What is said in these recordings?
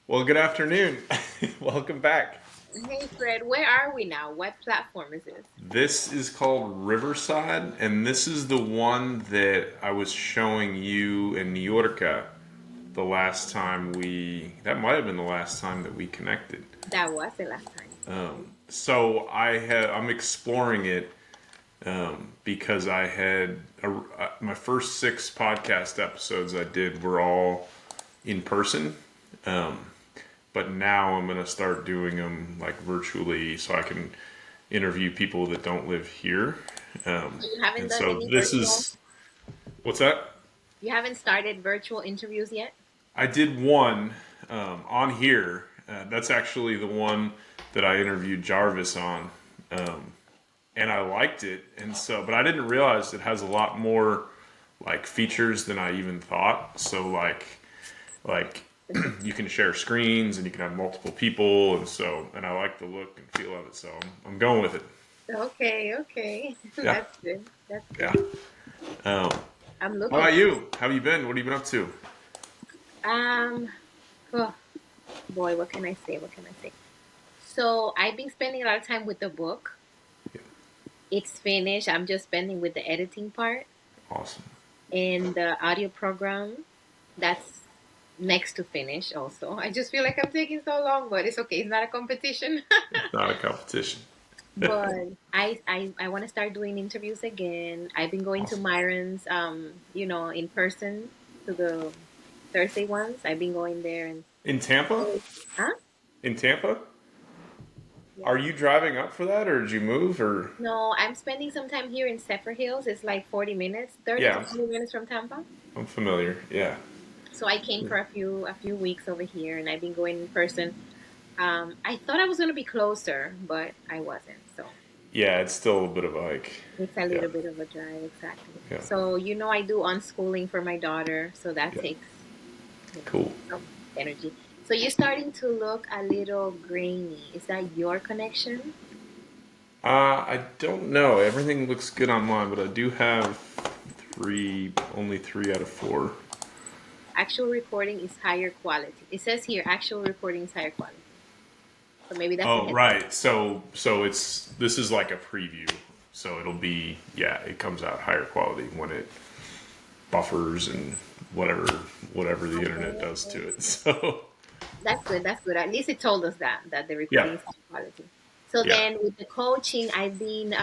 Well, good afternoon. Welcome back. Hey Fred, where are we now? What platform is this? This is called Riverside, and this is the one that I was showing you in New York the last time that might have been the last time that we connected. That was the last time. So I'm exploring it because my first six podcast episodes I did were all in person. Um, but now I'm going to start doing them like virtually so I can interview people that don't live here. So you haven't And done so any this virtual? is what's that? You haven't started virtual interviews yet? I did one on here. That's actually the one that I interviewed Jarvis on, um, and I liked it. And so, but I didn't realize it has a lot more like features than I even thought. So like you can share screens and you can have multiple people, and I like the look and feel of it. So I'm going with it. Okay, okay. Yeah, That's good. That's yeah. good. Um, I'm how looking about for you? How have you been? What have you been up to? um oh boy, what can I say? What can I say? So I've been spending a lot of time with the book. Yeah, It's finished. I'm just spending with the editing part awesome. and the audio program. That's next to finish also. I just feel like I'm taking so long, but it's okay. It's not a competition. It's not a competition. But I want to start doing interviews again. I've been going to Awesome. Myron's, in person to the Thursday ones. I've been going there and, In Tampa? huh? In Tampa? Yeah. Are you driving up for that, or did you move, or? No, I'm spending some time here in Zephyr Hills. It's like 40 minutes, 30 to Yeah, 40 minutes from Tampa. I'm familiar. Yeah. So I came for a few weeks over here and I've been going in person. I thought I was going to be closer, but I wasn't. So Yeah, it's still a bit of a hike. it's a Yeah, little bit of a drive, exactly. yeah, So, I do unschooling for my daughter, so that yeah. takes, Cool. some energy. So you're starting to look a little grainy. Is that your connection? I don't know. Everything looks good online, but I do have only three out of four. Actual recording is higher quality. It says here actual recording is higher quality. So maybe that's a Oh, headset. right. So this is like a preview. So it'll be, yeah, it comes out higher quality when it buffers and whatever the internet Okay, does okay. to it. So That's good. That's good. At least it told us that the yeah, recording is high quality. So yeah, then with the coaching, I've been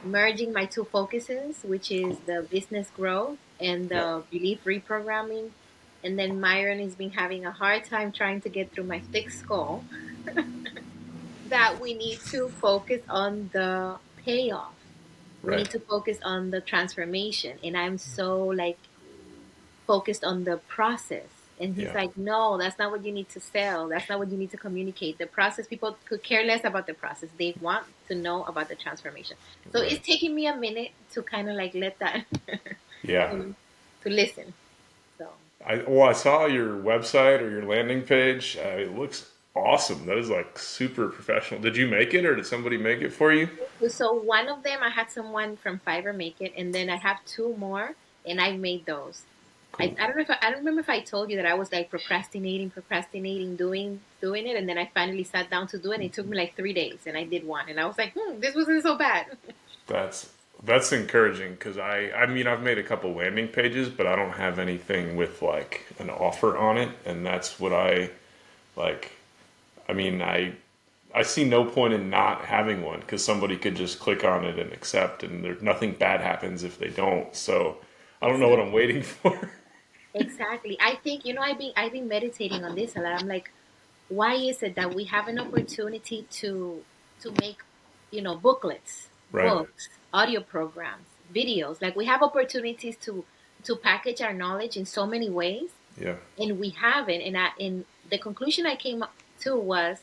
merging my two focuses, which is cool. the business growth and Yeah, the belief reprogramming. And then Myron has been having a hard time trying to get through my thick skull that we need to focus on the payoff. We right. need to focus on the transformation. And I'm so like focused on the process. And he's Yeah, like, no, that's not what you need to sell. That's not what you need to communicate. The process, people could care less about the process. They want to know about the transformation. So right. it's taking me a minute to kind of like let that, Yeah. you know, to listen. So, I saw your website or your landing page. It looks awesome. That is like super professional. Did you make it or did somebody make it for you? so one of them, I had someone from Fiverr make it, and then I have two more, and I made those. Cool. I don't know if I don't remember if I told you that I was like procrastinating, doing it, and then I finally sat down to do it. And it took me like 3 days, and I did one, and I was like, this wasn't so bad. That's that's encouraging because I mean I've made a couple landing pages, but I don't have anything with like an offer on it, and that's what I like. I mean I see no point in not having one because somebody could just click on it and accept, and there's nothing bad happens if they don't. So I don't know what I'm Exactly. waiting for. Exactly. I think I've been meditating on this a lot. I'm like, why is it that we have an opportunity to make booklets, Right. books, audio programs, videos? Like we have opportunities to package our knowledge in so many ways, Yeah. and we haven't. And the conclusion I came up to was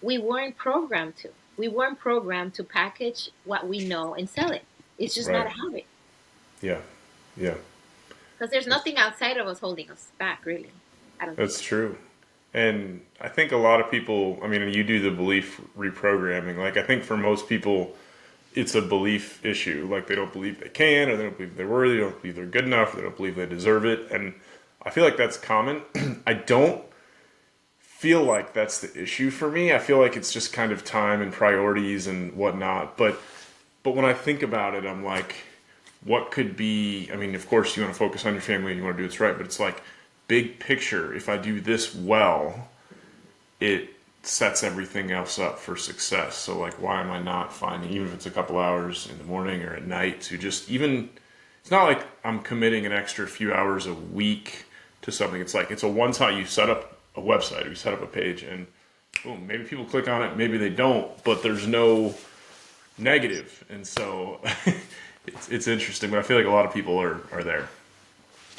we weren't programmed to. We weren't programmed to package what we know and sell it. It's just not Right. a habit Yeah. Yeah. because there's That's nothing outside of us holding us back, really. I don't think. that's true. And I think a lot of people, I mean, you do the belief reprogramming. Like, I think for most people, it's a belief issue. Like, they don't believe they can, or they don't believe they're worthy, they don't believe they're good enough, they don't believe they deserve it. And I feel like that's common. I don't. feel like that's the issue for me. I feel like it's just kind of time and priorities and whatnot. But when I think about it, I'm like, what could be? I mean, of course, you want to focus on your family and you want to do what's right, but it's like big picture. If I do this well, it sets everything else up for success. So like, why am I not finding, even if it's a couple hours in the morning or at night, to just even, it's not like I'm committing an extra few hours a week to something. It's like, it's a one time you set up a website or you set up a page and boom, maybe people click on it, maybe they don't, but there's no negative. And so it's interesting, but I feel like a lot of people are there.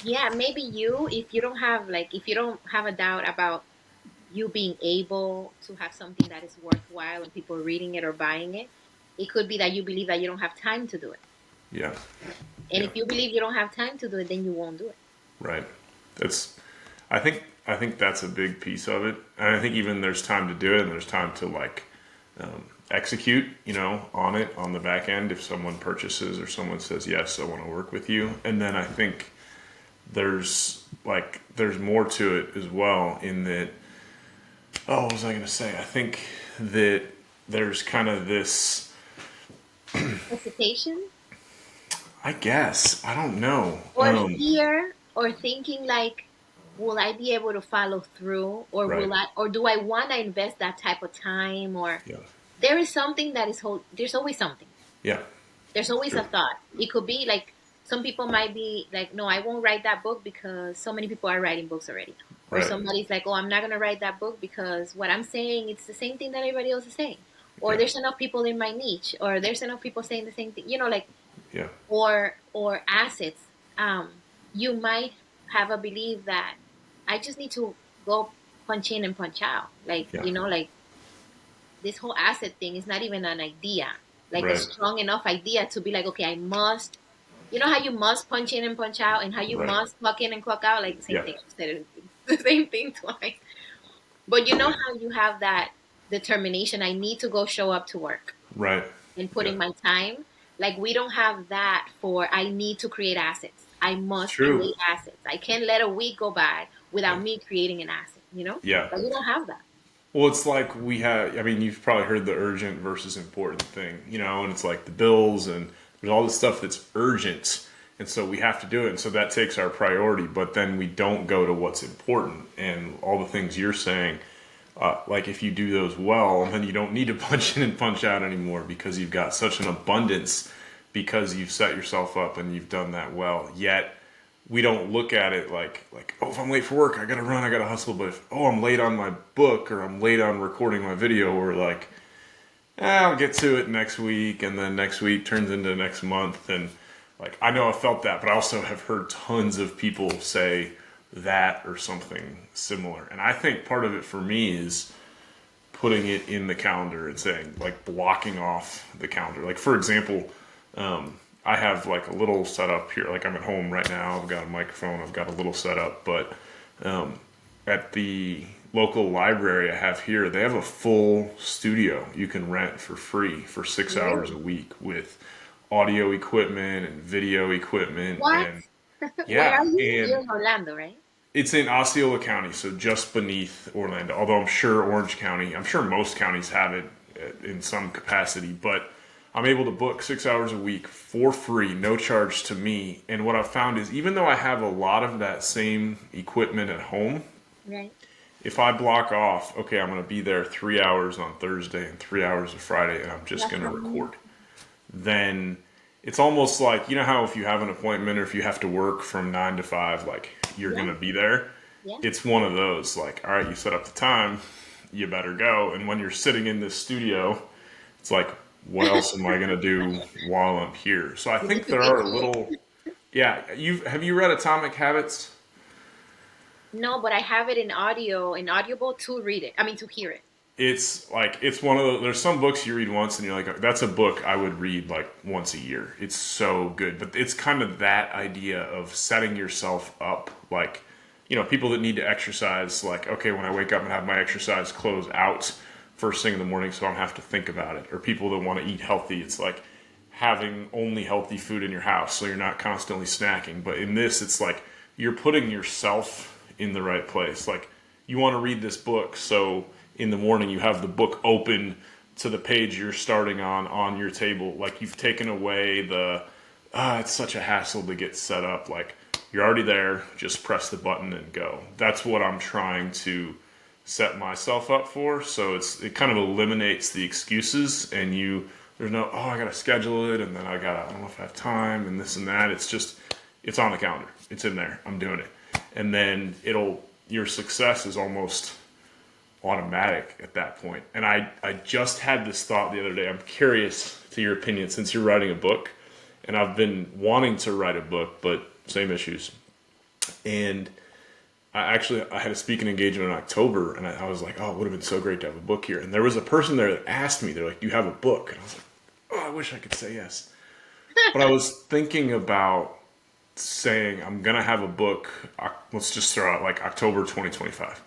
Yeah, maybe you, if you don't have like, if you don't have a doubt about you being able to have something that is worthwhile and people reading it or buying it, it could be that you believe that you don't have time to do it. Yeah. And Yeah. if you believe you don't have time to do it, then you won't do it. Right. That's, I think that's a big piece of it. And I think even there's time to do it and there's time to like execute, on it on the back end if someone purchases or someone says, yes, I want to work with you. And then I think there's more to it as well in that, oh, what was I going to say? I think that there's kind of this, Hesitation I guess, I don't know. or fear or thinking like, will I be able to follow through or Right. or do I want to invest that type of time or Yeah. there is something that is there's always something. Yeah. There's always a True. thought. It could be like some people might be like, no, I won't write that book because so many people are writing books already. Or Right. somebody's like, oh, I'm not going to write that book because what I'm saying, it's the same thing that everybody else is saying. Or Yeah. there's enough people in my niche. Or there's enough people saying the same thing. Like, Yeah. or assets. You might have a belief that I just need to go punch in and punch out. Like, Yeah. like this whole asset thing is not even an idea, like a Right. strong enough idea to be like, okay, I must. You know how you must punch in and punch out, and how you Right. must clock in and clock out, like the same Yeah. thing. I said it, the same thing twice. But you know Yeah. how you have that determination. I need to go show up to work Right. and put Yeah. in my time. Like we don't have that for I need to create assets. I must True. create assets. I can't let a week go by Yeah. without me creating an asset. Yeah. But we don't have that. Well, it's like we have, I mean, you've probably heard the urgent versus important thing, and it's like the bills and there's all this stuff that's urgent. And so we have to do it. And so that takes our priority, but then we don't go to what's important and all the things you're saying. Like if you do those well, then you don't need to punch in and punch out anymore because you've got such an abundance because you've set yourself up and you've done that well. Yet we don't look at it like oh, if I'm late for work, I gotta run, I gotta hustle. But if I'm late on my book or I'm late on recording my video, or like I'll get to it next week, and then next week turns into next month, and like I know I felt that, but I also have heard tons of people say that or something similar. And I think part of it for me is putting it in the calendar and saying like blocking off the calendar. Like for example, I have like a little setup here. Like I'm at home right now. I've got a microphone. I've got a little setup. But at the local library I have here, they have a full studio you can rent for free for 6 hours a Really? week with audio equipment and video equipment. What? And Where yeah, are you? You're and in Orlando, right? it's in Osceola County, so just beneath Orlando. Although I'm sure Orange County, I'm sure most counties have it in some capacity, but I'm able to book 6 hours a week for free, no charge to me. And what I've found is even though I have a lot of that same equipment at home, Right. if I block off, okay, I'm going to be there 3 hours on Thursday and 3 hours on Friday, and I'm just That's going to amazing. record, then it's almost like, how if you have an appointment or if you have to work from 9 to 5, like you're Yeah. going to be there. Yeah. It's one of those, like, all right, you set up the time, you better go. And when you're sitting in this studio, it's like, what else am I going to do while I'm here? So I You need think to there get are to it. little, yeah, have you read Atomic Habits? No, but I have it in audio, in Audible to read it. I mean, to hear it. It's like it's one of the, there's some books you read once and you're like, that's a book I would read like once a year. It's so good. But it's kind of that idea of setting yourself up, like, people that need to exercise, like, okay, when I wake up and have my exercise clothes out first thing in the morning so I don't have to think about it. Or people that want to eat healthy, it's like having only healthy food in your house so you're not constantly snacking. But in this, it's like you're putting yourself in the right place. Like you want to read this book, so in the morning you have the book open to the page you're starting on your table. Like you've taken away the it's such a hassle to get set up. Like you're already there, just press the button and go. That's what I'm trying to set myself up for. So it kind of eliminates the excuses, and there's no, I gotta schedule it, and then I don't know if I have time, and this and that. It's on the calendar. It's in there. I'm doing it. And then your success is almost automatic at that point. And I just had this thought the other day. I'm curious to your opinion, since you're writing a book, and I've been wanting to write a book, but same issues. And I had a speaking engagement in October, and I was like, oh, it would have been so great to have a book here. And there was a person there that asked me, they're like, do you have a book? And I was like, oh, I wish I could say yes. But I was thinking about saying I'm going to have a book, let's just throw out like October 2025.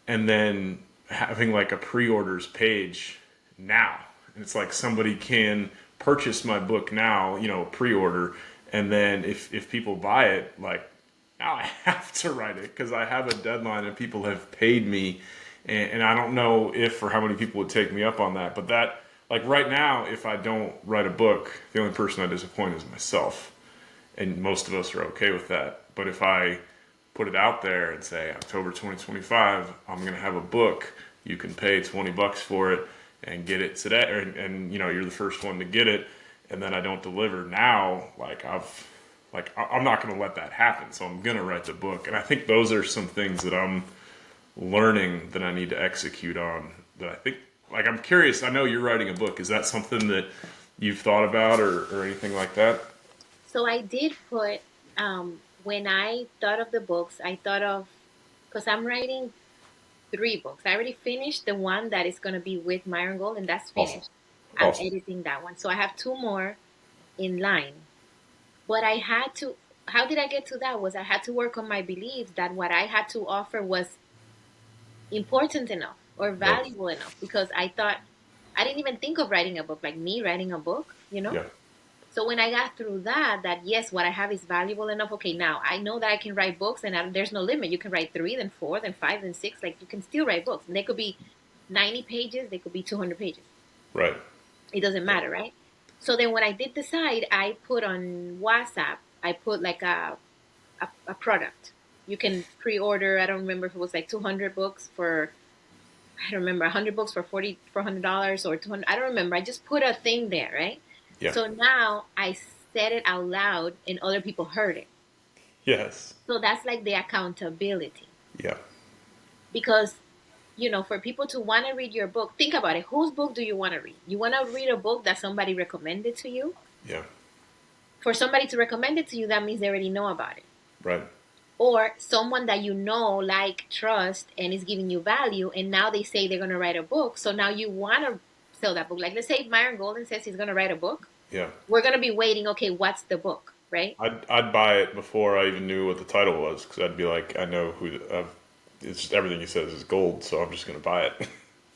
And then having like a pre-orders page now. And it's like somebody can purchase my book now, pre-order. And then if people buy it, like now I have to write it because I have a deadline and people have paid me. And I don't know if or how many people would take me up on that. But that, like right now, if I don't write a book, the only person I disappoint is myself. And most of us are okay with that. But if I put it out there and say October 2025, I'm going to have a book, you can pay $20 for it and get it today. And you're the first one to get it. And then I don't deliver now. I'm not going to let that happen. So I'm going to write the book. And I think those are some things that I'm learning that I need to execute on, that I think, like, I'm curious. I know you're writing a book. Is that something that you've thought about or anything like that? So I did put, when I thought of the books, I thought of, because I'm writing 3 books. I already finished the one that is going to be with Myron Gold, and that's Awesome. finished. I'm Awesome. editing that one. So I have 2 more in line. But I had to, how did I get to that? Was I had to work on my beliefs that what I had to offer was important enough or Right. valuable enough, because I thought, I didn't even think of writing a book, like me writing a book. Yeah. So when I got through that yes, what I have is valuable enough. Okay, now I know that I can write books, and there's no limit. You can write 3, then 4, then 5, then 6. Like you can still write books, and they could be 90 pages, they could be 200 pages. Right. It doesn't matter, right? So then when I did decide, I put on WhatsApp, I put like a product. You can pre-order. I don't remember if it was like 200 books for, I don't remember, 100 books for $400 or 200. I don't remember. I just put a thing there, right? Yeah. So now I said it out loud and other people heard it. Yes. So that's like the accountability. Yeah. Because, for people to want to read your book, think about it. Whose book do you want to read? You want to read a book that somebody recommended to you? Yeah. For somebody to recommend it to you, that means they already know about it. Right. Or someone that trust, and is giving you value, and now they say they're going to write a book. So now you want to sell that book. Like, let's say Myron Golden says he's going to write a book. Yeah. We're going to be waiting, okay, what's the book, right? I'd buy it before I even knew what the title was, because I'd be like, I know it's just everything he says is gold, so I'm just going to buy it.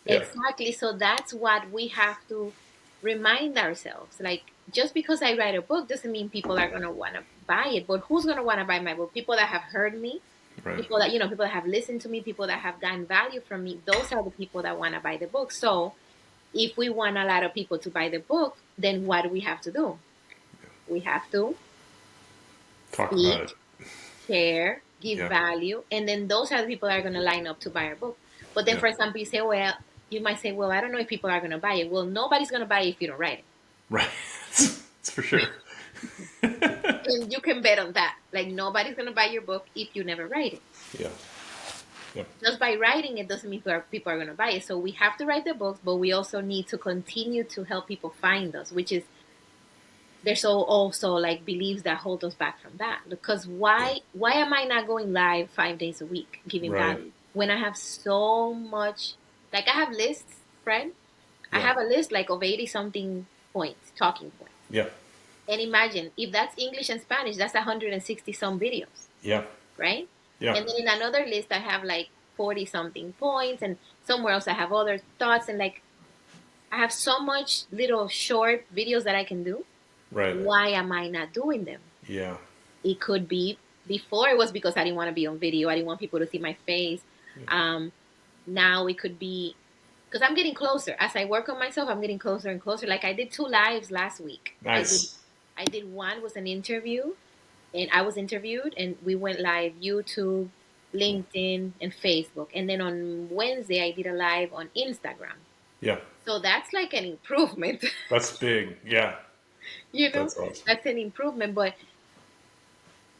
Yeah. Exactly. So that's what we have to remind ourselves. Like, just because I write a book doesn't mean people are going to want to buy it. But who's going to want to buy my book? People that have heard me, Right. people that have listened to me, people that have gotten value from me. Those are the people that want to buy the book. So if we want a lot of people to buy the book, then what do we have to do? We have to Talk speak, about it. share, give Yeah. value, and then those are the people that are going to line up to buy our book. But then, Yeah. for example, you might say, well, I don't know if people are going to buy it. Well, nobody's going to buy it if you don't write it. Right. It's for sure. And you can bet on that. Like, nobody's going to buy your book if you never write it. Yeah. Yeah. Just by writing it doesn't mean people are going to buy it. So we have to write the books, but we also need to continue to help people find us, which is, there's also like beliefs that hold us back from that. Because why am I not going live 5 days a week giving Right. value when I have so much? Like, I have lists, Fred. I Yeah. have a list like of 80 something points, talking points. Yeah. And imagine if that's English and Spanish, that's 160 some videos, Yeah. right? Yeah. And then in another list, I have like 40 something points, and somewhere else I have other thoughts, and like I have so much little short videos that I can do. Right. Why am I not doing them? Yeah. It could be, before it was because I didn't want to be on video. I didn't want people to see my face. Now it could be because I'm getting closer as I work on myself. I'm getting closer and closer. Like I did 2 lives last week. Nice. I did one was an interview, and I was interviewed, and we went live YouTube, LinkedIn, and Facebook. And then on Wednesday, I did a live on Instagram. Yeah. So that's like an improvement. That's big. Yeah. you know, That's awesome. that's an improvement. But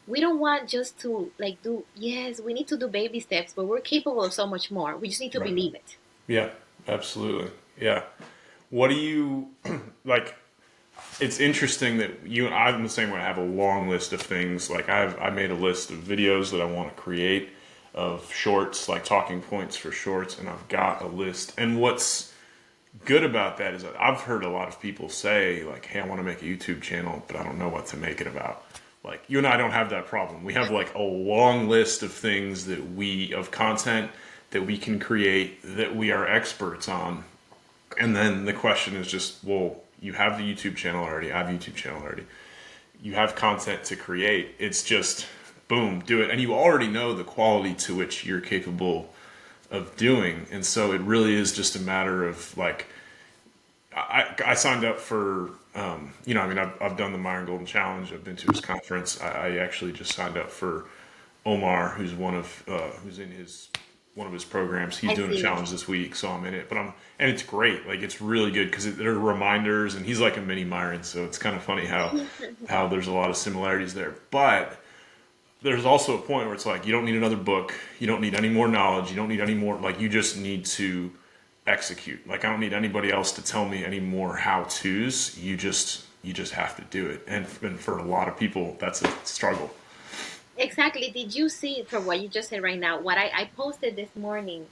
we don't want just to like do. Yes, we need to do baby steps, but we're capable of so much more. We just need to Right. believe it. Yeah. Absolutely. Yeah. What do you like? It's interesting that I'm the same way. I have a long list of things. Like I made a list of videos that I want to create, of shorts, like talking points for shorts, and I've got a list. And what's good about that is that I've heard a lot of people say like, "Hey, I want to make a YouTube channel, but I don't know what to make it about." Like you and I don't have that problem. We have like a long list of things of content that we can create that we are experts on. And then the question is just, well, you have the YouTube channel already. I have a YouTube channel already. You have content to create. It's just, boom, do it. And you already know the quality to which you're capable of doing. And so it really is just a matter of like, I signed up for, I've done the Myron Golden Challenge. I've been to his conference. I actually just signed up for Omar, who's who's in one of his programs. He's doing a challenge this week, so I'm in it. And it's great. Like it's really good because there are reminders, and he's like a mini Myron, so it's kind of funny how there's a lot of similarities there. But there's also a point where it's like you don't need another book, you don't need any more knowledge, you don't need any more. Like you just need to execute. Like I don't need anybody else to tell me any more how tos. You just have to do it. And for a lot of people, that's a struggle. Exactly. Did you see for what you just said right now? What I posted this morning,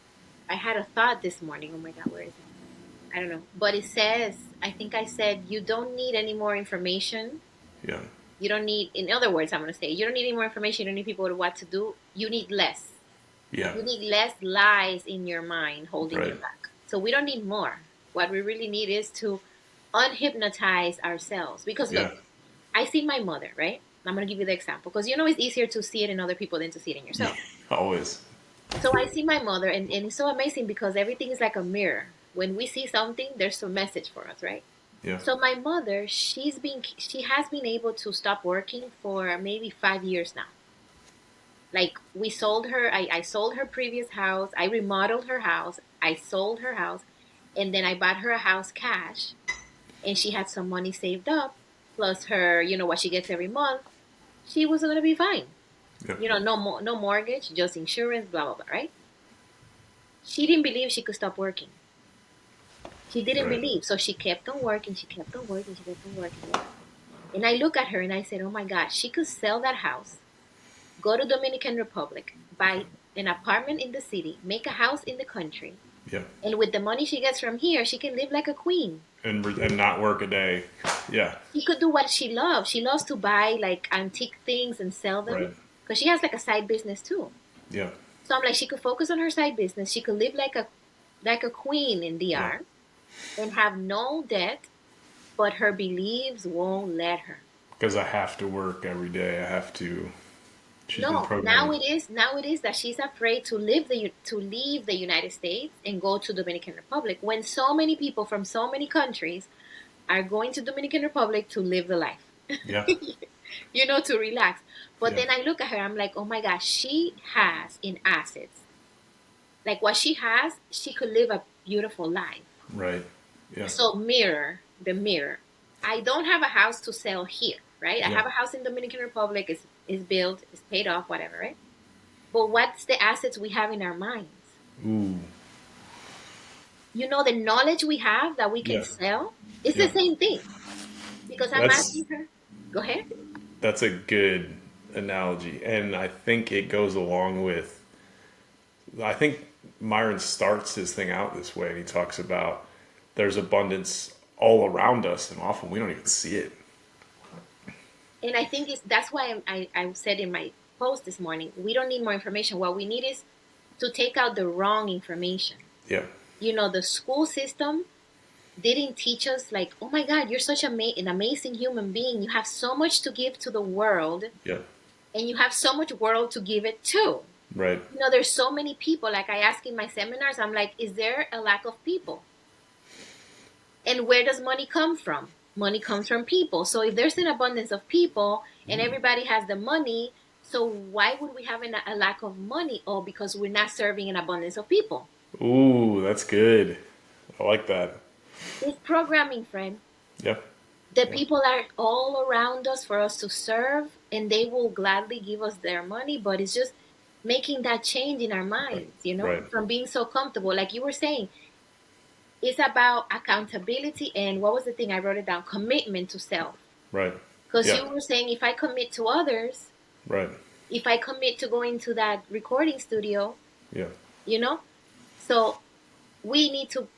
I had a thought this morning. Oh my God, where is it? I don't know. But it says, I think I said, you don't need any more information. Yeah. You don't need, in other words, I'm going to say, you don't need any more information. You don't need people to what to do. You need less. Yeah. You need less lies in your mind holding you Right. back. So we don't need more. What we really need is to unhypnotize ourselves. Because look, Yeah. I see my mother, right? I'm going to give you the example because it's easier to see it in other people than to see it in yourself. Always. So I see my mother, and it's so amazing because everything is like a mirror. When we see something, there's a message for us, right? Yeah. So my mother, she has been able to stop working for maybe 5 years now. Like we sold her, I sold her previous house, I remodeled her house, I sold her house, and then I bought her a house cash, and she had some money saved up, plus her, what she gets every month. She was gonna be fine. Yeah. No mortgage, just insurance, blah blah blah, right? She didn't believe she could stop working. She didn't Right. believe, so she kept on working. She kept on working. She kept on working. And I look at her and I said, "Oh my God, she could sell that house, go to Dominican Republic, buy an apartment in the city, make a house in the country, Yeah. and with the money she gets from here, she can live like a queen. And not work a day. Yeah. She could do what she loves. She loves to buy like antique things and sell them Right. because she has like a side business too. Yeah. So I'm like, she could focus on her side business. She could live like a queen in Yeah. DR and have no debt, but her beliefs won't let her. Because I have to work every day. I have to. She's been No, programmed. now it is that she's afraid to leave the United States and go to Dominican Republic when so many people from so many countries are going to Dominican Republic to live the life. Yeah. To relax. But Yeah. then I look at her, I'm like, oh my gosh, she has in assets. Like what she has, she could live a beautiful life. Right. Yeah. So the mirror. I don't have a house to sell here, right? I Yeah. have a house in Dominican Republic, is built, is paid off, whatever, right? But what's the assets we have in our minds? Ooh. The knowledge we have that we can Yeah. sell, it's Yeah. the same thing. Because I'm asking her, go ahead. That's a good analogy, and I think it goes along with. I think Myron starts his thing out this way, and he talks about there's abundance all around us, and often we don't even see it. And I think that's why I said in my post this morning, we don't need more information. What we need is to take out the wrong information. Yeah. The school system didn't teach us like, oh my God, you're such an amazing human being. You have so much to give to the world, Yeah. and you have so much world to give it to. Right. You know, there's so many people. Like I ask in my seminars, I'm like, is there a lack of people? And where does money come from? Money comes from people. So if there's an abundance of people and everybody has the money, so why would we have a lack of money? Oh, because we're not serving an abundance of people. Ooh, that's good. I like that. It's programming, friend. Yeah. The Yeah. people are all around us for us to serve, and they will gladly give us their money, but it's just making that change in our Right. minds, you know, Right. from being so comfortable. Like you were saying, it's about accountability and what was the thing I wrote it down? Commitment to self. Right. Because Yeah. you were saying if I commit to others, Right. if I commit to going to that recording studio, Yeah. you know, so we need to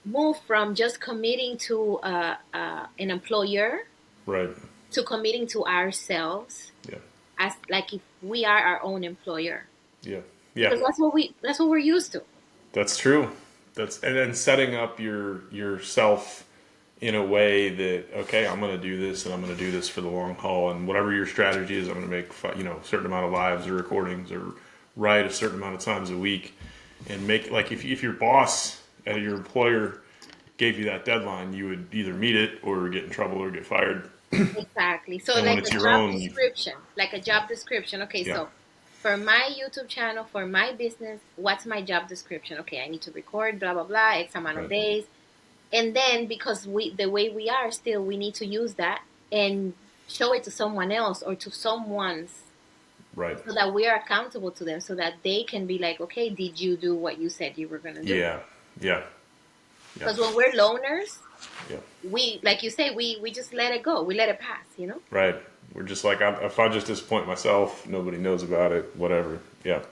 move from just committing to an employer Right. to committing to ourselves Yeah. as like if we are our own employer, Yeah. Yeah. because that's what we're used to. That's true. That's and then setting up yourself in a way that okay, I'm going to do this and I'm going to do this for the long haul and whatever your strategy is, I'm going to make a certain amount of lives or recordings or write a certain amount of times a week and make like if your boss at your employer gave you that deadline, you would either meet it or get in trouble or get fired. Exactly. So And when like it's a your job own, description, like a job description. Okay, yeah, so for my YouTube channel, for my business, what's my job description? Okay, I need to record blah blah blah X amount of right, days. And then because we the way we are still, we need to use that and show it to someone else or to someone's right, so that we are accountable to them so that they can be like, okay, did you do what you said you were going to do? yeah, yeah, yeah, Because when we're loners, yeah. we, like you say, we just let it go. We let it pass, you know? Right. We're just like, if I just disappoint myself, nobody knows about it, whatever. Yeah.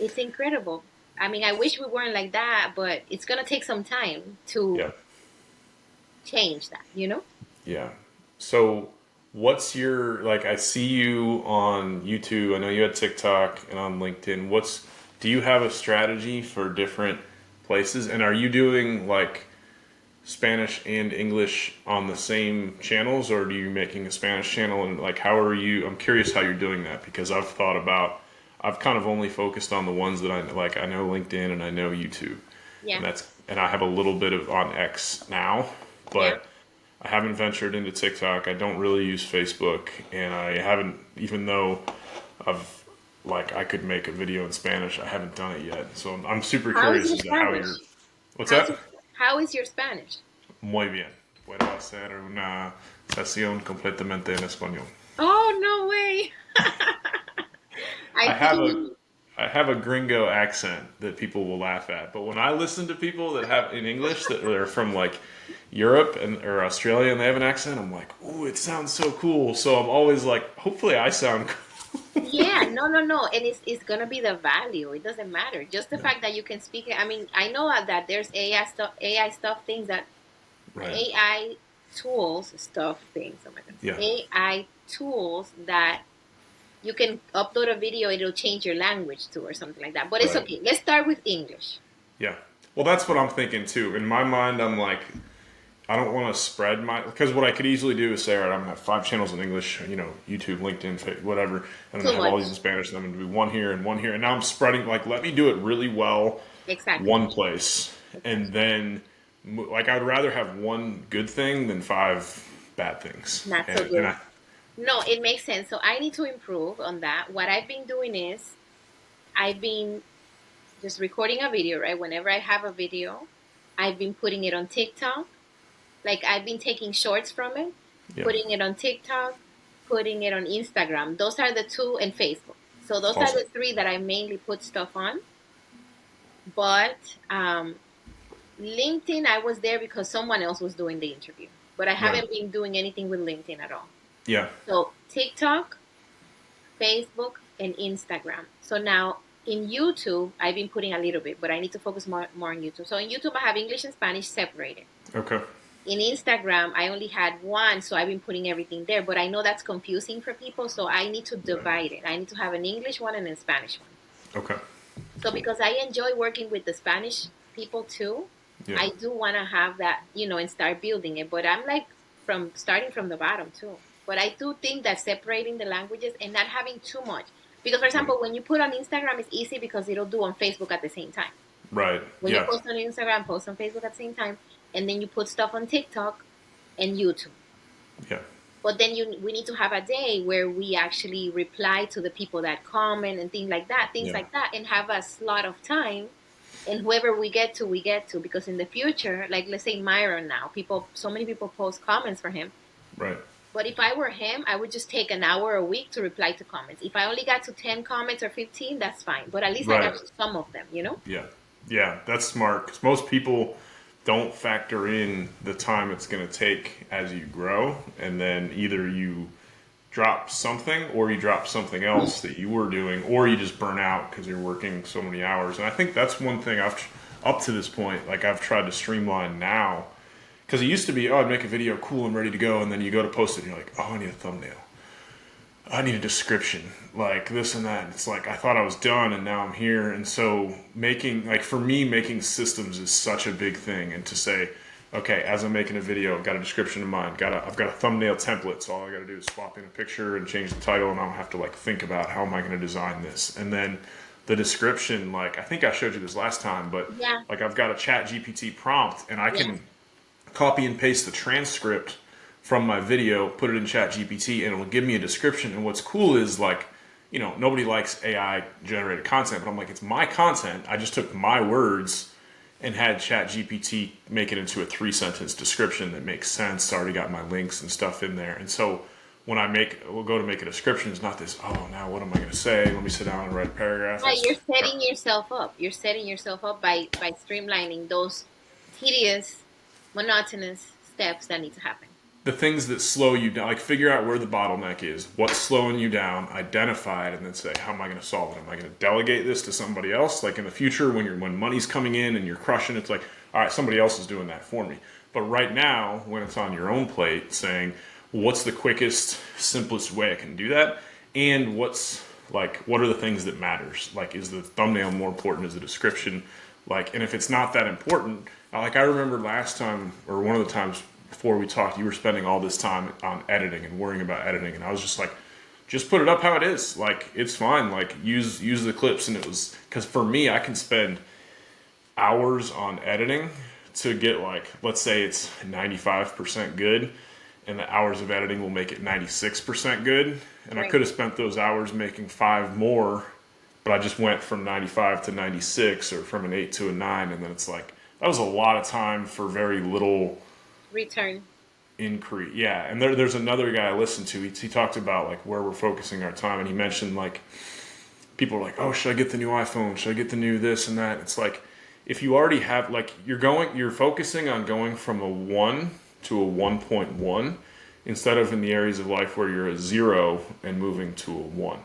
It's incredible. I mean, I wish we weren't like that, but it's going to take some time to Yeah. change that, you know? Yeah. So, what's your, like, I see you on YouTube. I know you had TikTok and on LinkedIn. Do you have a strategy for different places? And are you doing like Spanish and English on the same channels, or are you making a Spanish channel? And like, how are you? I'm curious how you're doing that because I've kind of only focused on the ones that I like. I know LinkedIn and I know YouTube, Yeah. and I have a little bit of on X now, Yeah. but I haven't ventured into TikTok. I don't really use Facebook, and I haven't, even though I've like I could make a video in Spanish, I haven't done it yet. So I'm super How is curious your as to how Spanish? you're. What's How's that? your, how is your Spanish? Muy bien. Puedo hacer una sesión completamente en español. Oh, no way. I I have a think, I have a gringo accent that people will laugh at, but when I listen to people that have in English that are from like Europe or Australia and they have an accent, I'm like, "Ooh, it sounds so cool." So I'm always like, hopefully I sound cool. yeah, no, no, no. And it's going to be the value. It doesn't matter. Just the Yeah. fact that you can speak it. I mean, I know that there's AI stuff, things that Right. AI tools, stuff, things. Oh my goodness. Yeah. AI tools that you can upload a video, it'll change your language to or something like that. But it's Right. okay. Let's start with English. Yeah. Well, that's what I'm thinking too. In my mind, I'm like, I don't want to spread because what I could easily do is say, all right, I'm gonna have 5 channels in English, YouTube, LinkedIn, whatever, and I'm Too gonna have all these much. in Spanish, and I'm gonna do one here and one here, and now I'm spreading. Like, let me do it really well, Exactly. one place, and Exactly. then like I would rather have one good thing than 5 bad things, Not so and good. I No, it makes sense. So I need to improve on that. What I've been doing is I've been just recording a video, right? Whenever I have a video, I've been putting it on TikTok. Like I've been taking shorts from it, yeah, putting it on TikTok, putting it on Instagram. Those are the two, and Facebook. So those are awesome, the three that I mainly put stuff on. But LinkedIn, I was there because someone else was doing the interview. But I right, haven't been doing anything with LinkedIn at all. yeah, So TikTok, Facebook, and Instagram. So now in YouTube, I've been putting a little bit, but I need to focus more on YouTube. So in YouTube, I have English and Spanish separated. okay, In Instagram, I only had one, so I've been putting everything there. But I know that's confusing for people, so I need to right, divide it. I need to have an English one and a Spanish one. okay, So cool, because I enjoy working with the Spanish people too, yeah, I do want to have that, and start building it. But I'm like starting from the bottom too. But I do think that separating the languages and not having too much. Because, for example, when you put on Instagram, it's easy because it'll do on Facebook at the same time. Right. When you Yeah. post on Instagram, post on Facebook at the same time, and then you put stuff on TikTok and YouTube. Yeah. But then we need to have a day where we actually reply to the people that comment and things Yeah. like that, and have a slot of time. And whoever we get to, we get to. Because in the future, like let's say Myron now, so many people post comments for him. Right. But if I were him, I would just take an hour a week to reply to comments. If I only got to 10 comments or 15, that's fine. But at least I Right. got to some of them, you know? Yeah. Yeah. That's smart because most people don't factor in the time it's going to take as you grow, and then either you drop something or you drop something else that you were doing, or you just burn out because you're working so many hours. And I think that's one thing up to this point, like I've tried to streamline now, because it used to be, oh, I'd make a video, cool, I'm ready to go, and then you go to post it and you're like, oh, I need a thumbnail, I need a description, like this and that. It's like I thought I was done and now I'm here. And so for me, making systems is such a big thing. And to say, okay, as I'm making a video, I've got a description in mind, I've got a thumbnail template, so all I got to do is swap in a picture and change the title, and I don't have to like think about how am I going to design this. And then the description, like I think I showed you this last time, but Yeah. like I've got a Chat GPT prompt, and I Yeah. can copy and paste the transcript from my video, put it in Chat GPT, and it'll give me a description. And what's cool is like, nobody likes AI generated content, but I'm like, it's my content. I just took my words and had Chat GPT make it into a 3-sentence description that makes sense. I already got my links and stuff in there. And so when we'll go to make a description, it's not this, oh, now what am I going to say? Let me sit down and write a paragraph. Right, you're setting yourself up. You're setting yourself up by streamlining those tedious, monotonous steps that need to happen. The things that slow you down, like figure out where the bottleneck is, what's slowing you down, identify it, and then say, how am I going to solve it? Am I going to delegate this to somebody else? Like in the future, when money's coming in and you're crushing, it's like, all right, somebody else is doing that for me. But right now, when it's on your own plate, saying, what's the quickest, simplest way I can do that? And what are the things that matters? Like, is the thumbnail more important? Is the description? Like, and if it's not that important, like I remember last time, or one of the times before we talked, you were spending all this time on editing and worrying about editing, and I was just like, just put it up how it is. Like, it's fine. Like, use the clips. And it was, because for me, I can spend hours on editing to get, like, let's say it's 95% good, and the hours of editing will make it 96% good. And Right. I could have spent those hours making 5 more, but I just went from 95 to 96, or from an 8 to a 9. And then it's like, that was a lot of time for very little Return. increase. Yeah. And there's another guy I listened to. He talked about like where we're focusing our time, and he mentioned like people are like, oh, should I get the new iPhone? Should I get the new this and that? It's like, if you already have, like, you're focusing on going from a 1 to a 1.1 instead of in the areas of life where you're a 0 and moving to a 1.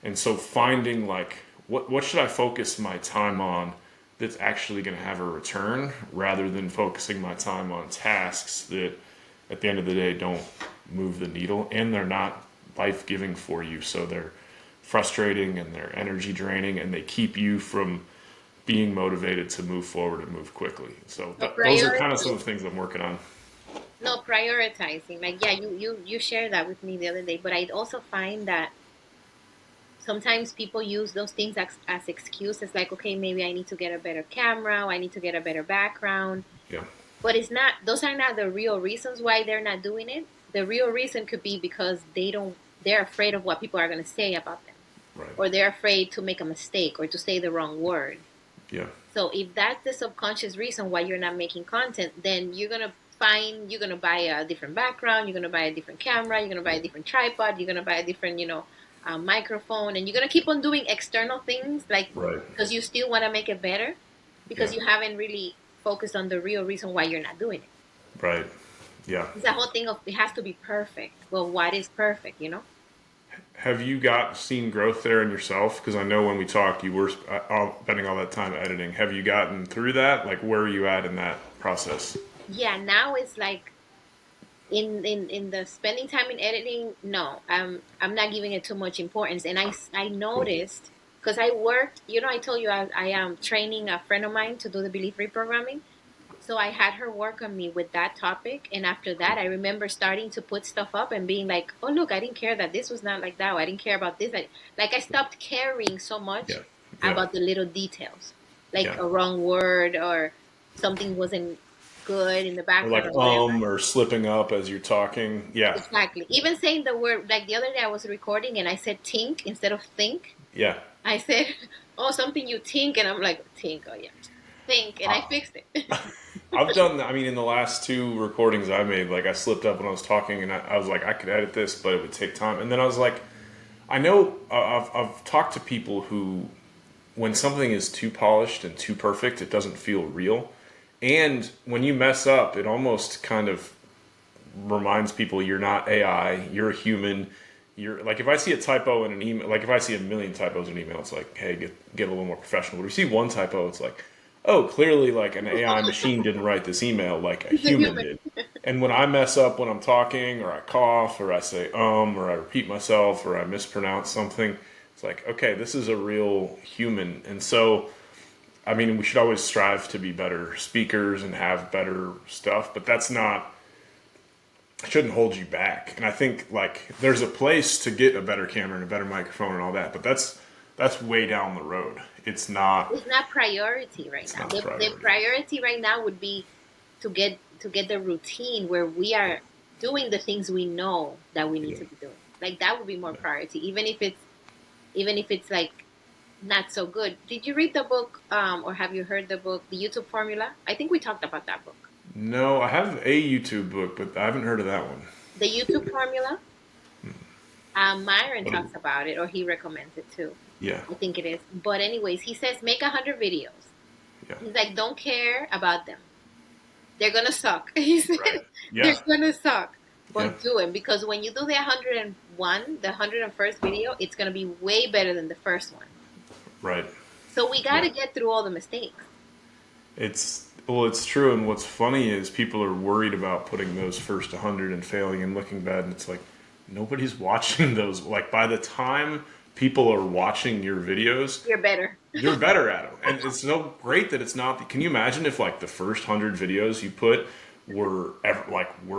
And so finding like, what should I focus my time on that's actually going to have a return, rather than focusing my time on tasks that at the end of the day don't move the needle, and they're not life-giving for you. So they're frustrating and they're energy draining, and they keep you from being motivated to move forward and move quickly. So those are kind of some of the things I'm working on. No, prioritizing. Like, yeah, you shared that with me the other day, but I also find that sometimes people use those things as excuses, like, okay, maybe I need to get a better camera, or I need to get a better background. Yeah. But those are not the real reasons why they're not doing it. The real reason could be because they're afraid of what people are going to say about them. Right. Or they're afraid to make a mistake or to say the wrong word. Yeah. So if that's the subconscious reason why you're not making content, then you're going to buy a different background, you're going to buy a different camera, you're going to buy a different tripod, you're going to buy a different, microphone, and you're going to keep on doing external things, like, Right. because you still want to make it better, because Yeah. you haven't really focused on the real reason why you're not doing it. Right. Yeah. It's the whole thing of it has to be perfect. Well, what is perfect, Have you seen growth there in yourself? Because I know when we talked, you were spending all that time editing. Have you gotten through that? Like, where are you at in that process? Yeah, now it's like in the spending time in editing. No, I'm not giving it too much importance. And I noticed, because I worked. I told you I am training a friend of mine to do the belief reprogramming. So I had her work on me with that topic, and after that, I remember starting to put stuff up and being like, "Oh, look, I didn't care that this was not like that. Or I didn't care about this." I stopped caring so much Yeah. Yeah. about the little details, like Yeah. a wrong word or something wasn't good in the Or background like or whatever. or slipping up as you're talking. Yeah. Exactly. Even saying the word, like the other day, I was recording and I said "tink" instead of "think." Yeah. I said, "Oh, something you think," and I'm like, "Think." Oh yeah, think, and I fixed it. I've done, I mean, in the last two recordings I made, like I slipped up when I was talking and I was like, I could edit this, but it would take time. And then I was like, I know I've talked to people who, when something is too polished and too perfect, it doesn't feel real. And when you mess up, it almost kind of reminds people you're not AI, you're a human. You're like, if I see a typo in an email, like if I see a million typos in an email, it's like, hey, get a little more professional. But if you see one typo, it's like, oh, clearly like an AI machine didn't write this email, like a He's a human human. did. And when I mess up when I'm talking, or I cough, or I say or I repeat myself, or I mispronounce something, it's like, okay, this is a real human. And so, I mean, we should always strive to be better speakers and have better stuff, but that's not, shouldn't hold you back. And I think like there's a place to get a better camera and a better microphone and all that, but that's way down the road. It's not priority right It's now. not a The priority. priority right now would be to get the routine where we are doing the things we know that we need Yeah. to be doing. Like that would be more priority, even if it's like not so good. Did you read the book, or have you heard the book, The YouTube Formula? I think we talked about that book. No, I have a YouTube book, but I haven't heard of that one. The YouTube Formula. Myron What is talks it? about it, or he recommends it too. Yeah. I think it is. But anyways, he says make 100 videos. Yeah. He's like, don't care about them. They're gonna suck. He said Right. they're Yeah. gonna suck. Yeah. But do it, because when you do the 101, the 101st video, it's gonna be way better than the first one. Right. So we Yeah. gotta get through all the mistakes. It's true, and what's funny is people are worried about putting those first 100 and failing and looking bad, and it's like nobody's watching those. Like by the time people are watching your videos, You're better. you're better at them, and it's so great that it's not. Can you imagine if like the first 100 videos you put were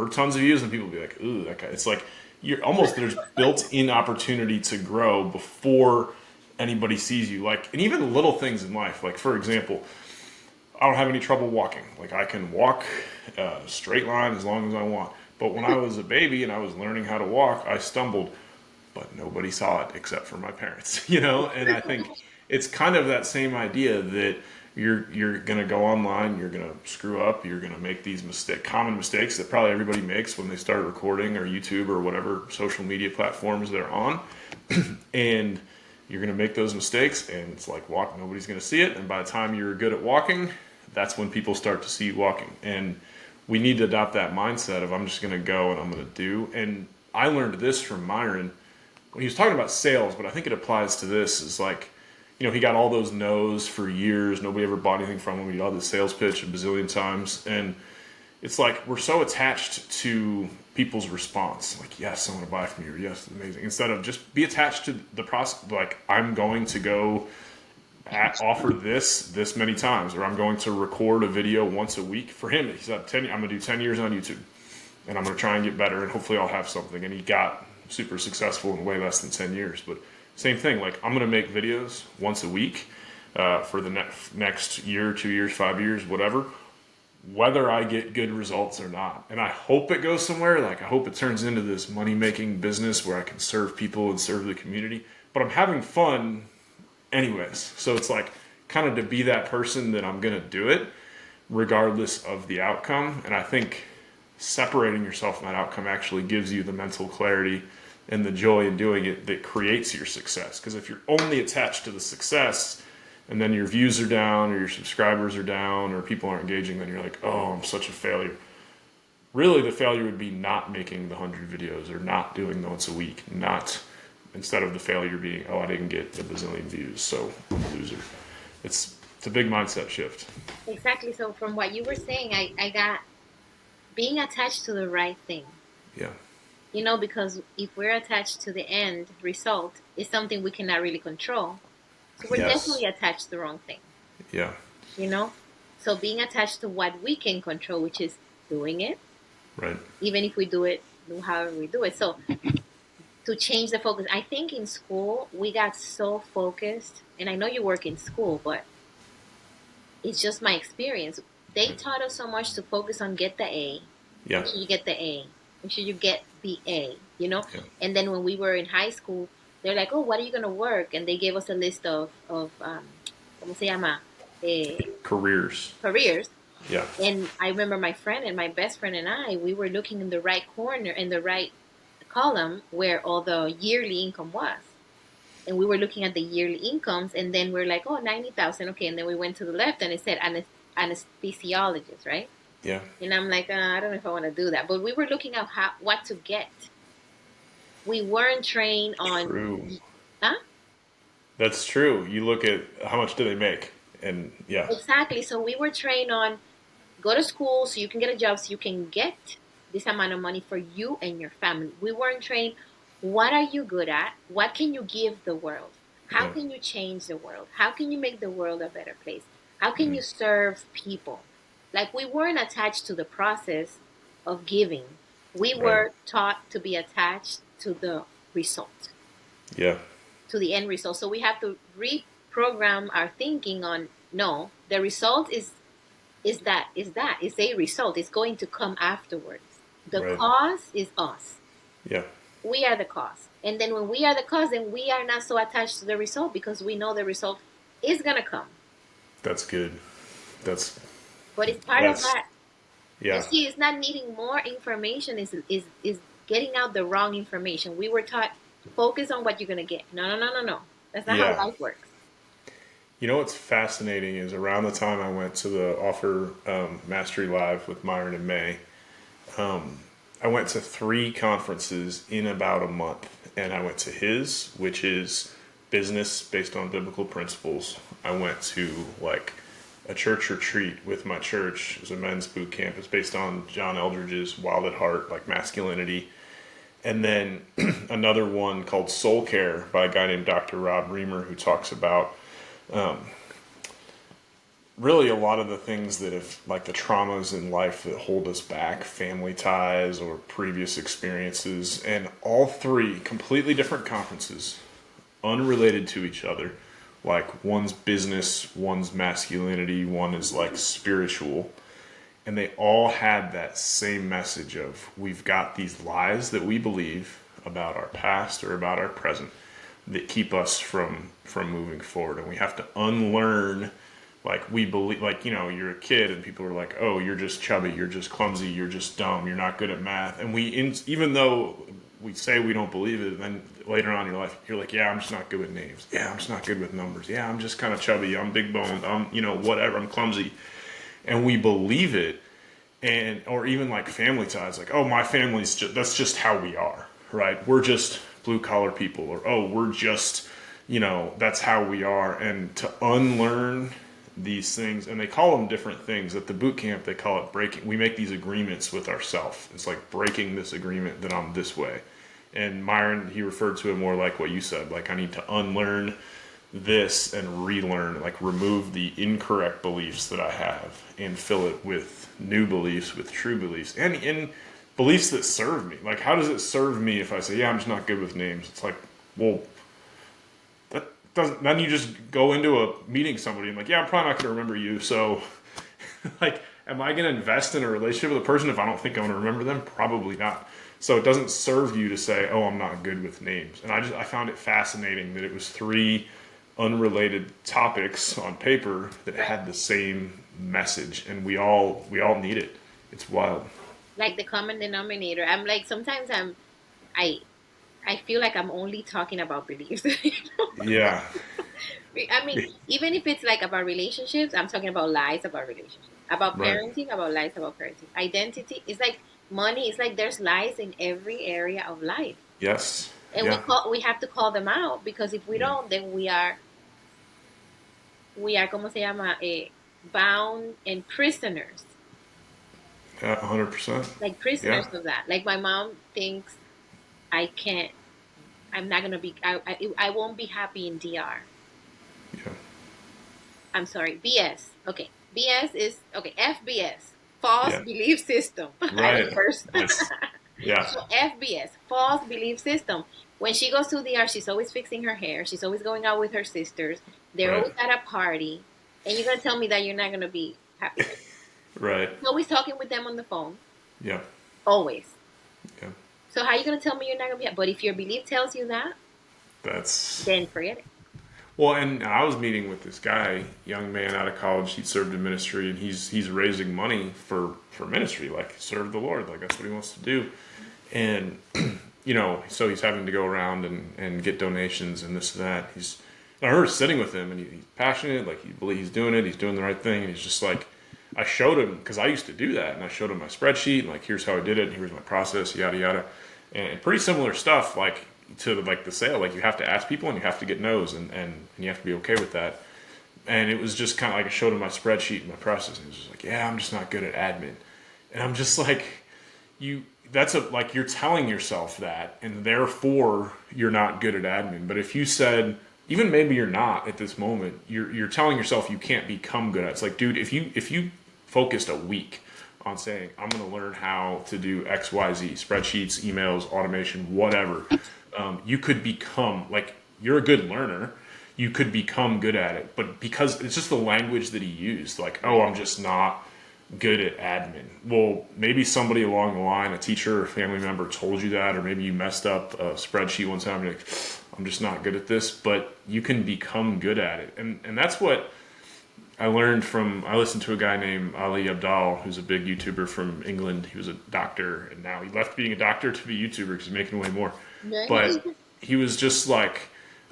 tons of views, and people would be like, "Ooh, that guy." It's like you're almost, there's built-in opportunity to grow before anybody sees you. Like, and even little things in life, like for example, I don't have any trouble walking. Like I can walk a straight line as long as I want. But when I was a baby and I was learning how to walk, I stumbled, but nobody saw it except for my parents, you know? And I think it's kind of that same idea that you're going to go online, you're going to screw up, you're going to make these common mistakes that probably everybody makes when they start recording, or YouTube or whatever social media platforms they're on. And you're going to make those mistakes, and it's like walk, nobody's going to see it. And by the time you're good at walking, that's when people start to see you walking. And we need to adopt that mindset of I'm just going to go and I'm going to do. And I learned this from Myron when he was talking about sales, but I think it applies to this. Is like, you know, he got all those no's for years. Nobody ever bought anything from him. He did all the sales pitch a bazillion times. And it's like we're so attached to people's response. Like, yes, I want to buy from you. Yes, it's amazing. Instead of just be attached to the process. Like, I'm going to go offer this many times, or I'm going to record a video once a week. For him, he said, I'm going to do 10 years on YouTube, and I'm going to try and get better, and hopefully I'll have something. And he got super successful in way less than 10 years. But same thing, like I'm going to make videos once a week for the next year, 2 years, 5 years, whatever, whether I get good results or not. And I hope it goes somewhere. Like I hope it turns into this money-making business where I can serve people and serve the community. But I'm having fun anyways. So it's like kind of to be that person that I'm going to do it regardless of the outcome. And I think separating yourself from that outcome actually gives you the mental clarity and the joy in doing it that creates your success. Because if you're only attached to the success and then your views are down or your subscribers are down or people aren't engaging, then you're like, oh, I'm such a failure. Really, the failure would be not making the 100 videos or not doing once a week, not instead of the failure being, oh, I didn't get a bazillion views, so I'm a loser. It's a big mindset shift. Exactly. So from what you were saying, I got being attached to the right thing. Yeah. Because if we're attached to the end result, it's something we cannot really control. So we're Yes. definitely attached to the wrong thing. Yeah. You know? So being attached to what we can control, which is doing it, Right. even if we do it however we do it. So to change the focus, I think in school we got so focused, and I know you work in school, but it's just my experience. They taught us so much to focus on get the A. Yeah. Make sure you get the A. Make sure you get the A, you know? Yeah. And then when we were in high school, they're like, oh, what are you going to work? And they gave us a list of ¿cómo se llama? Careers. Careers. Yeah. And I remember my friend and my best friend and I, we were looking in the right corner, in the right column where all the yearly income was. And we were looking at the yearly incomes, and then we're like, oh, 90,000, okay. And then we went to the left, and it said anesthesiologist, right? Yeah. And I'm like, I don't know if I want to do that. But we were looking at what to get. We weren't trained on, True. huh? That's true. You look at how much do they make, and yeah. Exactly. So we were trained on go to school so you can get a job so you can get this amount of money for you and your family. We weren't trained. What are you good at? What can you give the world? How Yeah. can you change the world? How can you make the world a better place? How can Mm-hmm. you serve people? Like we weren't attached to the process of giving. We Right. were taught to be attached to the result, Yeah. to the end result. So we have to reprogram our thinking on no, the result is a result. It's going to come afterwards. The Right. cause is us. Yeah. We are the cause. And then when we are the cause, then we are not so attached to the result because we know the result is gonna come. That's good. That's But it's part of that's that. You yeah. see, it's not needing more information, is getting out the wrong information. We were taught focus on what you're gonna get. No, no, no, no, no. That's not how Yeah. life works. You know what's fascinating is around the time I went to the Offer Mastery Live with Myron and May, I went to 3 conferences in about a month. And I went to his, which is business based on biblical principles. I went to like a church retreat with my church. It was a men's boot camp. It's based on John Eldridge's Wild at Heart, like masculinity. And then another one called Soul Care by a guy named Dr. Rob Reamer, who talks about really a lot of the things that have, like the traumas in life that hold us back, family ties or previous experiences, and all 3 completely different conferences, unrelated to each other. Like one's business, one's masculinity, one is like spiritual. And they all had that same message of we've got these lies that we believe about our past or about our present that keep us from moving forward, and we have to unlearn. Like we believe, like, you know, you're a kid and people are like, oh, you're just chubby, you're just clumsy, you're just dumb, you're not good at math. And even though we say we don't believe it, then later on in your life you're like, yeah, I'm just not good with names, yeah, I'm just not good with numbers, yeah, I'm just kind of chubby, I'm big boned, I'm, you know, whatever, I'm clumsy. And we believe it. And or even like family ties, like, oh, my family's just, that's just how we are, right? We're just blue collar people, or oh, we're just, you know, that's how we are. And to unlearn these things, and they call them different things at the boot camp, they call it breaking. We make these agreements with ourselves. It's like breaking this agreement that I'm this way. And Myron, he referred to it more like what you said, like I need to unlearn this and relearn, like remove the incorrect beliefs that I have and fill it with new beliefs, with true beliefs, and in beliefs that serve me. Like, how does it serve me if I say, yeah, I'm just not good with names? It's like, well, that doesn't, then you just go into a meeting somebody and like, yeah, I'm probably not going to remember you. So like, am I going to invest in a relationship with a person if I don't think I'm going to remember them? Probably not. So it doesn't serve you to say, oh, I'm not good with names. And I found it fascinating that it was 3 unrelated topics on paper that had the same message, and we all need it. It's wild. Like the common denominator. I'm like sometimes I I feel like I'm only talking about beliefs. Yeah. I mean, even if it's like about relationships, I'm talking about lies about relationships. About Right. parenting, about lies about parenting. Identity is like money. It's like there's lies in every area of life, Yes. and Yeah. we have to call them out because if we Yeah. don't, then we are como se llama bound and prisoners, Yeah. 100%. like Yeah. prisoners of that. Like my mom thinks I can't. I'm not gonna be. I won't be happy in DR. Yeah. I'm sorry, BS. Okay, FBS is okay. FBS, false Yeah. belief system. I Right. like first. Nice. Yeah. So FBS, false belief system. When she goes to the art, she's always fixing her hair. She's always going out with her sisters. They're Right. always at a party, and you're gonna tell me that you're not gonna be happy with them. Right. She's always talking with them on the phone. Yeah. Always. Yeah. So how are you gonna tell me you're not gonna be happy? But if your belief tells you that, That's then forget it. well, and I was meeting with this guy, young man out of college. He served in ministry, and he's raising money for ministry, like serve the Lord, like that's what he wants to do. And so he's having to go around and get donations and this and that. I remember sitting with him, and he's passionate, like he believes he's doing it, he's doing the right thing, and he's just like, I showed him because I used to do that, and I showed him my spreadsheet, and like here's how I did it, and here's my process, yada yada, and pretty similar stuff, like to like the sale, like you have to ask people and you have to get no's, and you have to be okay with that. And it was just kind of like I showed him my spreadsheet and my process, and he was just like, yeah, I'm just not good at admin, and I'm just like, like you're telling yourself that, and therefore you're not good at admin. But if you said, even maybe you're not at this moment, you're telling yourself you can't become good at it. It's like, dude, if you focused a week on saying, I'm going to learn how to do X, Y, Z, spreadsheets, emails, automation, whatever, you could become, like, you're a good learner. You could become good at it. But because it's just the language that he used, like, oh, I'm just not good at admin. Well, maybe somebody along the line, a teacher or a family member told you that, or maybe you messed up a spreadsheet one time. You're like, I'm just not good at this, but you can become good at it. And that's what I learned I listened to a guy named Ali Abdal, who's a big YouTuber from England. He was a doctor, and now he left being a doctor to be a YouTuber because he's making way more. But he was just like,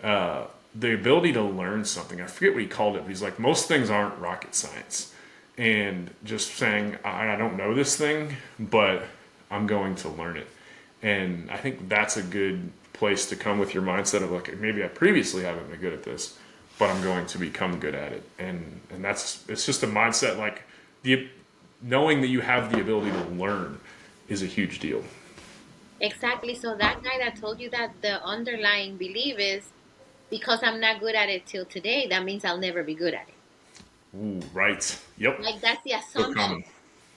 the ability to learn something. I forget what he called it, but he's like, most things aren't rocket science. And just saying, I don't know this thing, but I'm going to learn it. And I think that's a good place to come with your mindset of like, maybe I previously haven't been good at this, but I'm going to become good at it. And it's just a mindset, like knowing that you have the ability to learn is a huge deal. Exactly. So that guy that told you that, the underlying belief is, because I'm not good at it till today, that means I'll never be good at it. Ooh, right. Yep. Like that's the So assumption. common.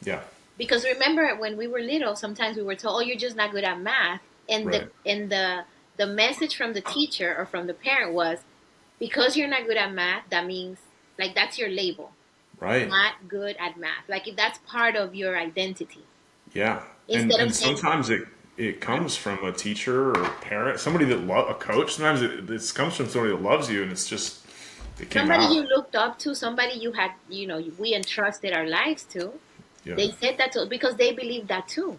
Yeah. Because remember when we were little, sometimes we were told, "Oh, you're just not good at math," and Right. the message from the teacher or from the parent was, because you're not good at math, that means, like, that's your label, Right. not good at math. Like if that's part of your identity, Yeah. And instead of and saying, sometimes it comes from a teacher or a parent, somebody that a coach. Sometimes it comes from somebody that loves you, and it's just it came somebody out. you looked up to, somebody you had, we entrusted our lives to. Yeah. They said that to, because they believed that too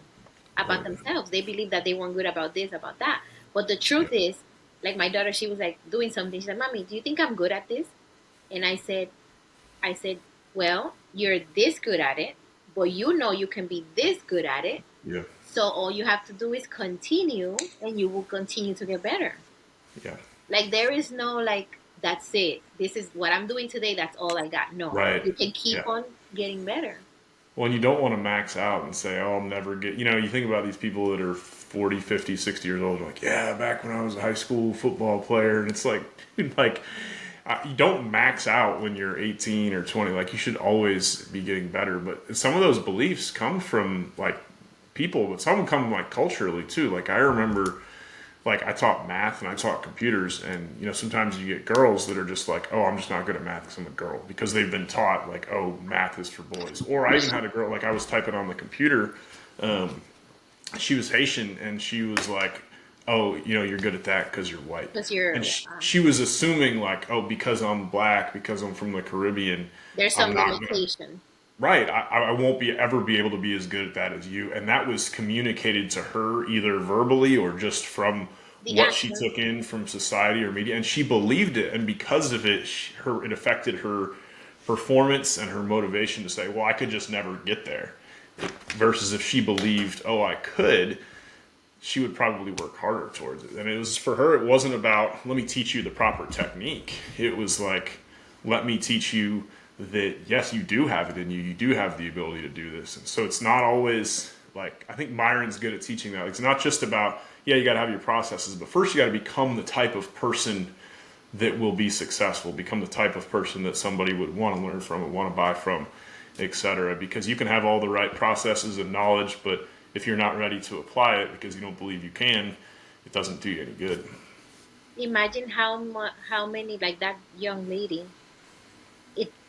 about Right. themselves. They believed that they weren't good about this, about that. But the Yeah. truth is, like my daughter, she was like doing something. She said, "Mommy, do you think I'm good at this?" And I said, "Well, you're this good at it, but you know you can be this good at it. Yeah. So all you have to do is continue, and you will continue to get better." Yeah. Like there is no like, that's it. This is what I'm doing today. That's all I got. No, Right. you can keep Yeah. on getting better. Well, and you don't want to max out and say, oh, I'll never get, you think about these people that are 40, 50, 60 years old, like, yeah, back when I was a high school football player. And it's like, dude, like, you don't max out when you're 18 or 20. Like, you should always be getting better. But some of those beliefs come from, like, people, but some come, like, culturally, too. Like, I remember, like, I taught math and I taught computers, and sometimes you get girls that are just like, oh, I'm just not good at math because I'm a girl, because they've been taught like, oh, math is for boys. Or I even had a girl, like, I was typing on the computer, she was Haitian, and she was like, oh, you're good at that because you're white. Because you're, And she was assuming like, oh, because I'm black, because I'm from the Caribbean, there's I'm some not gonna, limitation. right, I won't ever be able to be as good at that as you. And that was communicated to her either verbally or just from The what she action. took in from society or media, and she believed it. And because of it, it affected her performance and her motivation to say, well, I could just never get there. Versus if she believed, oh, I could, she would probably work harder towards it. And it was, for her, it wasn't about, let me teach you the proper technique. It was like, let me teach you that, yes, you do have it in you. You do have the ability to do this. And so it's not always like, I think Myron's good at teaching that. It's not just about, yeah, you got to have your processes, but first you got to become the type of person that will be successful, become the type of person that somebody would want to learn from and want to buy from, etc. Because you can have all the right processes and knowledge, but if you're not ready to apply it because you don't believe you can, it doesn't do you any good. Imagine how many, like that young lady.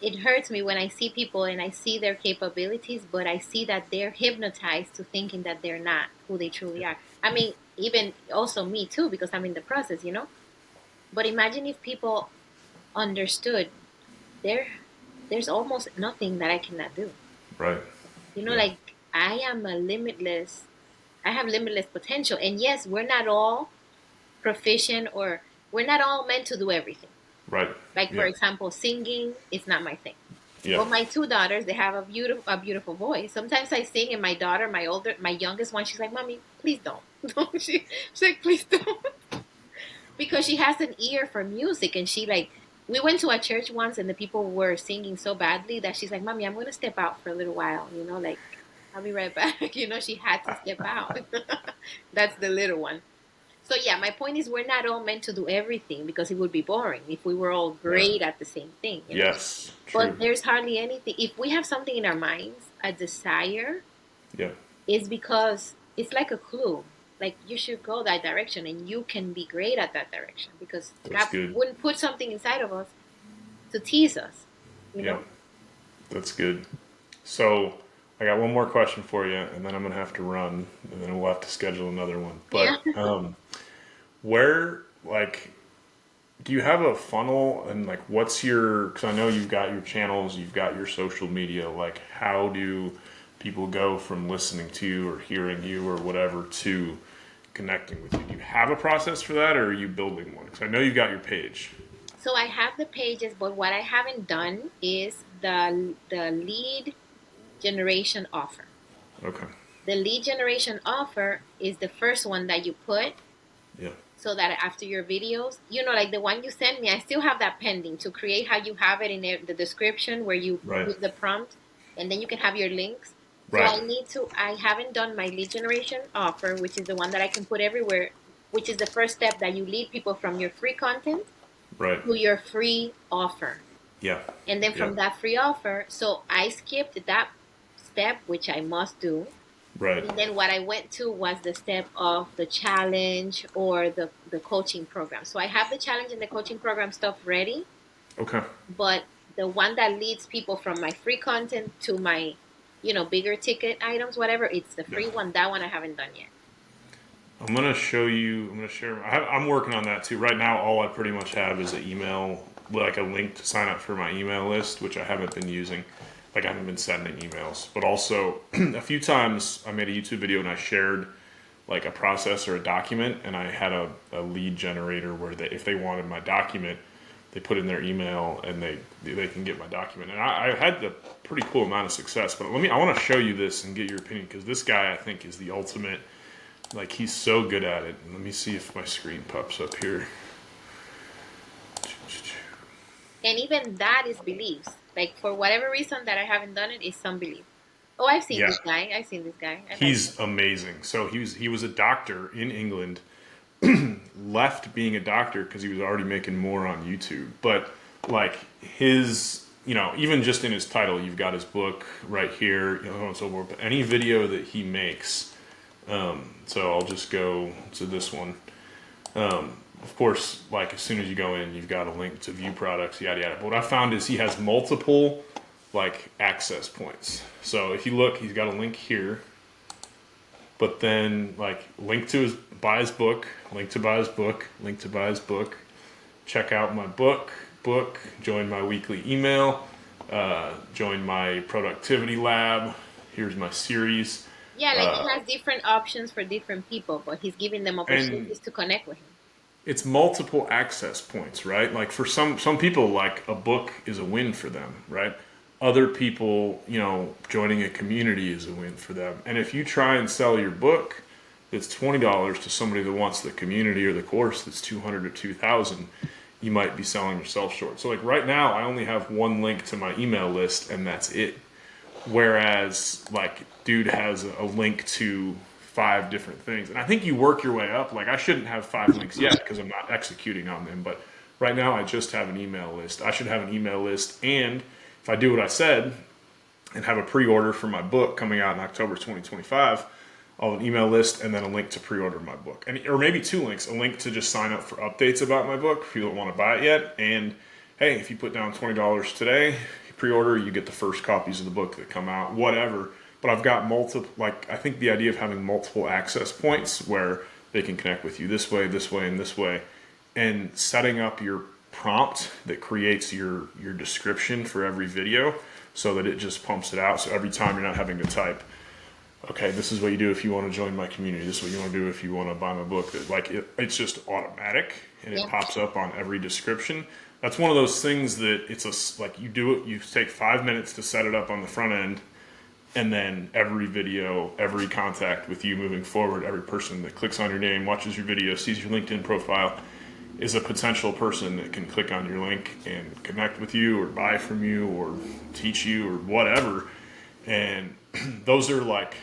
It hurts me when I see people and I see their capabilities, but I see that they're hypnotized to thinking that they're not who they truly are. I mean, even also me too, because I'm in the process, you know. But imagine if people understood there, there's almost nothing that I cannot do. Right. You know, Yeah. like I am a limitless. I have limitless potential, and yes, we're not all proficient, or we're not all meant to do everything. Right. Like for Yeah. example, singing is not my thing. Yeah. But my two daughters, they have a beautiful voice. Sometimes I sing, and my daughter, my youngest one, she's like, "Mommy, please don't." Don't she's like, "Please don't," because she has an ear for music, and she like. We went to a church once, and the people were singing so badly that she's like, "Mommy, I'm going to step out for a little while." You know, like I'll be right back. You know, she had to step out. That's the little one. So yeah, my point is we're not all meant to do everything because it would be boring if we were all Right. great at the same thing, you know. Yes. But True. there's hardly anything. If we have something in our minds, a desire, Yeah. is because it's like a clue. Like you should go that direction and you can be great at that direction because That's God good. wouldn't put something inside of us to tease us, you Yeah. know? That's good. So I got one more question for you, and then I'm gonna have to run, and then we'll have to schedule another one. Yeah. But where, like, do you have a funnel, and like, what's your? Because I know you've got your channels, you've got your social media. Like, how do people go from listening to you or hearing you or whatever to connecting with you? Do you have a process for that, or are you building one? Because I know you've got your page. So I have the pages, but what I haven't done is the lead generation offer. Okay. The lead generation offer is the first one that you put Yeah. so that after your videos, you know, like the one you sent me, I still have that pending to create how you have it in the description where you Right. give the prompt and then you can have your links. So Right. I haven't done my lead generation offer, which is the one that I can put everywhere, which is the first step that you lead people from your free content Right. to your free offer. Yeah. And then Yeah. from that free offer, so I skipped that step, which I must do. Right. And then what I went to was the step of the challenge or the coaching program. So I have the challenge and the coaching program stuff ready, Okay. but the one that leads people from my free content to my, bigger ticket items, whatever, it's the Yeah. free one. That one I haven't done yet. I'm gonna show you. I'm gonna share. I'm working on that too. Right now, all I pretty much have is an email, like a link to sign up for my email list, which I haven't been using. Like I haven't been sending emails, but also a few times I made a YouTube video and I shared like a process or a document, and I had a lead generator where if they wanted my document, they put in their email and they can get my document. And I had a pretty cool amount of success. But I want to show you this and get your opinion because this guy I think is the ultimate. Like he's so good at it. Let me see if my screen pops up here. And even that is beliefs. Like for whatever reason that I haven't done it is some belief. Oh, I've seen Yeah, this guy. I've seen this guy. I like him. he's amazing. So he was a doctor in England, left being a doctor because he was already making more on YouTube. But like his, even just in his title, you've got his book right here, and so forth. But any video that he makes, so I'll just go to this one. Of course, like as soon as you go in, you've got a link to view products, yada yada. But what I found is he has multiple like access points. So if you look, he's got a link here, but then like link to buy his book, link to buy his book, link to buy his book, check out my book, join my weekly email, join my productivity lab. Here's my series. Yeah, like he has different options for different people, but he's giving them And opportunities to connect with him. it's multiple access points, right? Like for some people, like a book is a win for them, right? Other people, joining a community is a win for them. And if you try and sell your book that's $20 to somebody that wants the community or the course that's $200 or $2,000, you might be selling yourself short. So like right now, I only have one link to my email list, and that's it. Whereas like dude has a link to 5 different things. And I think you work your way up. Like I shouldn't have 5 links yet because I'm not executing on them. But Right now, I just have an email list. I should have an email list. And if I do what I said and have a pre-order for my book coming out in October 2025, I'll have an email list and then a link to pre-order my book. Or maybe 2 links, a link to just sign up for updates about my book if you don't want to buy it yet. And hey, if you put down $20 today, you pre-order, you get the first copies of the book that come out, whatever. But I've got I think the idea of having multiple access points where they can connect with you this way, and this way, and setting up your prompt that creates your description for every video so that it just pumps it out. So every time you're not having to type, okay, this is what you do if you want to join my community. This is what you want to do if you want to buy my book. It's just automatic and it pops up on every description. That's one of those things that you do it. You take 5 minutes to set it up on the front end. And then every video, every contact with you moving forward, every person that clicks on your name, watches your video, sees your LinkedIn profile, is a potential person that can click on your link and connect with you or buy from you or teach you or whatever. And those are like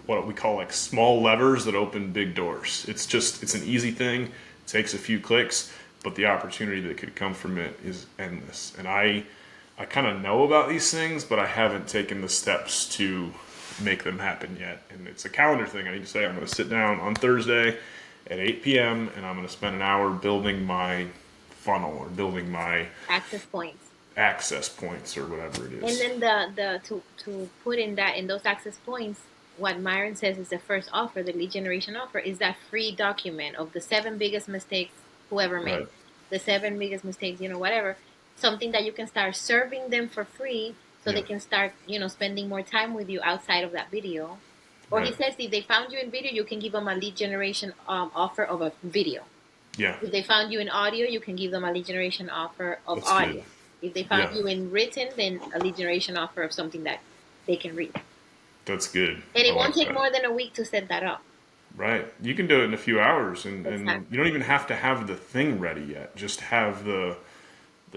what we call like small levers that open big doors. It's an easy thing. It takes a few clicks, but the opportunity that could come from it is endless. And I kind of know about these things, but I haven't taken the steps to make them happen yet. And it's a calendar thing. I need to say I'm going to sit down on Thursday at 8 p.m. and I'm going to spend an hour building my funnel or building my access points or whatever it is. And then to put in those access points, what Myron says is the first offer, the lead generation offer, is that free document of the 7 biggest mistakes whoever made, right. The 7 biggest mistakes, whatever. Something that you can start serving them for free so they can start, spending more time with you outside of that video. Or right. He says if they found you in video, you can give them a lead generation offer of a video. Yeah. If they found you in audio, you can give them a lead generation offer of That's audio. Good. If they found you in written, then a lead generation offer of something that they can read. That's good. And it won't take more than a week to set that up. Right. You can do it in a few hours, and you don't even have to have the thing ready yet. Just have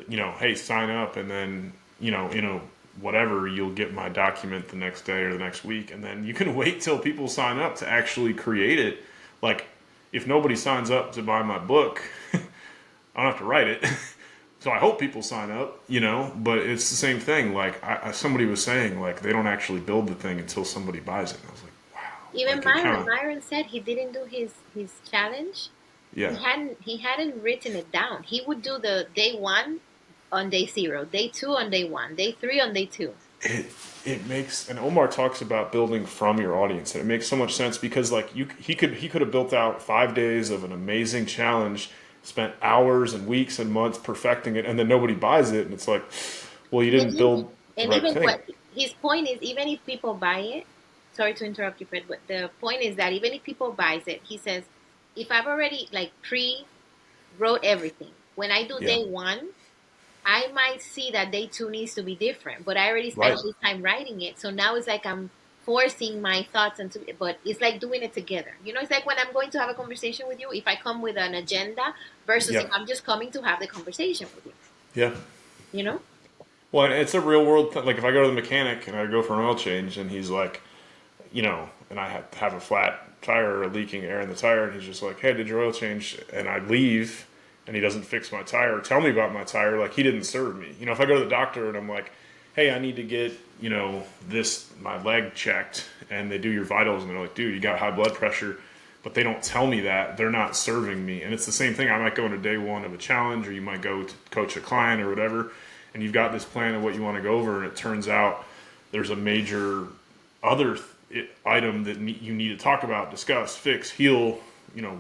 hey, sign up, and then, whatever, you'll get my document the next day or the next week. And then you can wait till people sign up to actually create it. Like, if nobody signs up to buy my book, I don't have to write it. So I hope people sign up, but it's the same thing. Like somebody was saying, like, they don't actually build the thing until somebody buys it. And I was like, wow. Even Myron said he didn't do his challenge. Yeah. He hadn't written it down. He would do the day 1 on day 0, day 2 on day 1, day 3 on day 2. It makes, and Omar talks about building from your audience, and it makes so much sense because like he could have built out 5 days of an amazing challenge, spent hours and weeks and months perfecting it, and then nobody buys it, and it's like, well, you didn't build the right thing. His point is, even if people buy it, sorry to interrupt you, Fred, but the point is that even if people buys it, he says, if I've already like pre-wrote everything, when I do day 1, I might see that day 2 needs to be different, but I already spent this time writing it. So now it's like I'm forcing my thoughts into it, but it's like doing it together. It's like when I'm going to have a conversation with you, if I come with an agenda versus if I'm just coming to have the conversation with you. Yeah. Well, it's a real world thing. Like if I go to the mechanic and I go for an oil change and he's like, and I have a flat tire or leaking air in the tire, and he's just like, hey, did your oil change? And I leave and he doesn't fix my tire or tell me about my tire, like he didn't serve me. If I go to the doctor and I'm like, hey, I need to get, my leg checked, and they do your vitals and they're like, dude, you got high blood pressure, but they don't tell me that, they're not serving me. And it's the same thing. I might go into day 1 of a challenge, or you might go to coach a client or whatever, and you've got this plan of what you want to go over, and it turns out there's a major other item that you need to talk about, discuss, fix, heal,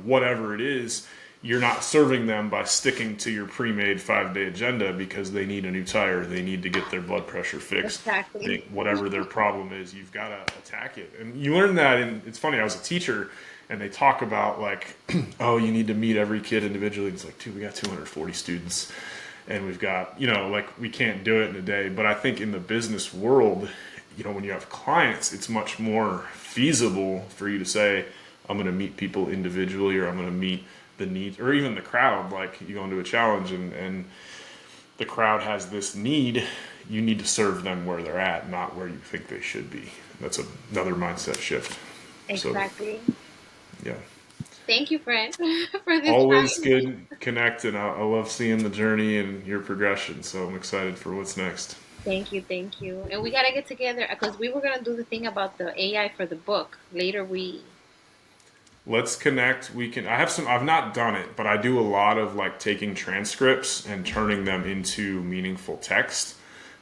whatever it is. You're not serving them by sticking to your pre-made 5-day agenda because they need a new tire. They need to get their blood pressure fixed. Exactly. Whatever their problem is, you've got to attack it. And you learn that, and it's funny, I was a teacher, and they talk about like, oh, you need to meet every kid individually. It's like, dude, we got 240 students, and we've got, we can't do it in a day. But I think in the business world, when you have clients, it's much more feasible for you to say, I'm going to meet people individually, or I'm going to meet the needs, or even the crowd. Like you go into a challenge and the crowd has this need, you need to serve them where they're at, not where you think they should be. That's another mindset shift. Exactly. So, yeah. Thank you, friend, for this Always time. good connecting. I love seeing the journey and your progression. So I'm excited for what's next. Thank you, thank you. And we gotta get together because we were gonna do the thing about the AI for the book. Later, we. Let's connect. We can. I have some. I've not done it, but I do a lot of like taking transcripts and turning them into meaningful text.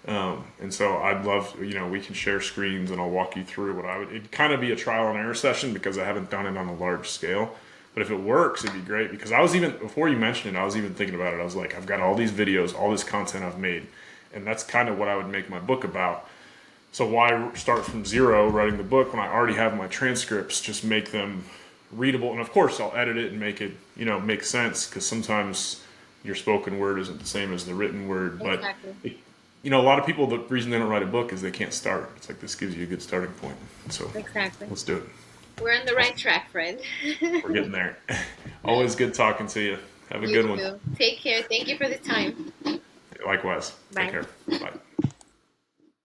And so I'd love, we can share screens and I'll walk you through what I would. It'd kind of be a trial and error session because I haven't done it on a large scale. But if it works, it'd be great because I was even before you mentioned it, I was even thinking about it. I was like, I've got all these videos, all this content I've made, and that's kind of what I would make my book about. So why start from zero writing the book when I already have my transcripts? Just make them readable, and of course I'll edit it and make it, make sense because sometimes your spoken word isn't the same as the written word. But Exactly. a lot of people, the reason they don't write a book is they can't start. It's like this gives you a good starting point. So Exactly. let's do it. We're on the right track, friend. We're getting there. Always good talking to you. Have a You good one. too. Take care. Thank you for the time. Likewise. Take Bye. care. Bye.